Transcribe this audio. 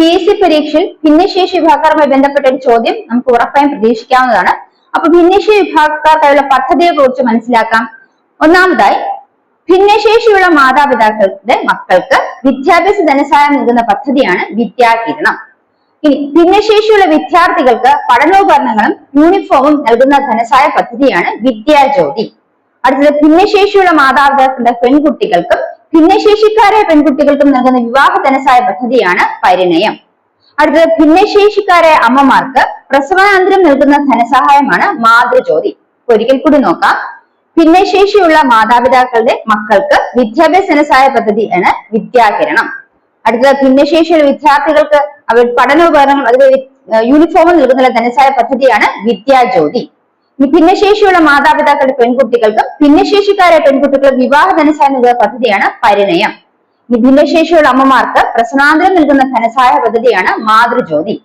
PSC പരീക്ഷയിൽ ഭിന്നശേഷി വിഭാഗക്കാരുമായി ബന്ധപ്പെട്ട ഒരു ചോദ്യം നമുക്ക് ഉറപ്പായും പ്രതീക്ഷിക്കാവുന്നതാണ്. അപ്പൊ ഭിന്നശേഷി വിഭാഗക്കാർക്കായുള്ള പദ്ധതിയെ കുറിച്ച് മനസ്സിലാക്കാം. ഒന്നാമതായി, ഭിന്നശേഷിയുള്ള മാതാപിതാക്കളുടെ മക്കൾക്ക് വിദ്യാഭ്യാസ ധനസഹായം നൽകുന്ന പദ്ധതിയാണ് വിദ്യാകിരണം. ഇനി ഭിന്നശേഷിയുള്ള വിദ്യാർത്ഥികൾക്ക് പഠനോപകരണങ്ങളും യൂണിഫോമും നൽകുന്ന ധനസഹായ പദ്ധതിയാണ് വിദ്യാജ്യോതി. അടുത്തത്, ഭിന്നശേഷിയുള്ള മാതാപിതാക്കളുടെ പെൺകുട്ടികൾക്കും ഭിന്നശേഷിക്കാരായ പെൺകുട്ടികൾക്കും നൽകുന്ന വിവാഹ ധനസഹായ പദ്ധതിയാണ് പരിണയം. അടുത്തത്, ഭിന്നശേഷിക്കാരായ അമ്മമാർക്ക് പ്രസവാനന്തരം നൽകുന്ന ധനസഹായമാണ് മാതൃജ്യോതി. ഒരിക്കൽ കൂടി നോക്കാം. ഭിന്നശേഷിയുള്ള മാതാപിതാക്കളുടെ മക്കൾക്ക് വിദ്യാഭ്യാസ ധനസഹായ പദ്ധതിയാണ് വിദ്യാകിരണം. അടുത്തത്, ഭിന്നശേഷിയുള്ള വിദ്യാർത്ഥികൾക്ക് അവർ പഠനോപകരണങ്ങൾ അതുപോലെ യൂണിഫോം നൽകുന്ന ധനസഹായ പദ്ധതിയാണ് വിദ്യാജ്യോതി. ഭിന്നശേഷിയുള്ള മാതാപിതാക്കളുടെ പെൺകുട്ടികൾക്കും ഭിന്നശേഷിക്കാരായ പെൺകുട്ടികൾക്ക് വിവാഹ ധനസഹായം നൽകുന്ന പദ്ധതിയാണ് പരിണയം. ഭിന്നശേഷിയുള്ള അമ്മമാർക്ക് പ്രസവാനന്തരം നൽകുന്ന ധനസഹായ പദ്ധതിയാണ് മാതൃജ്യോതി.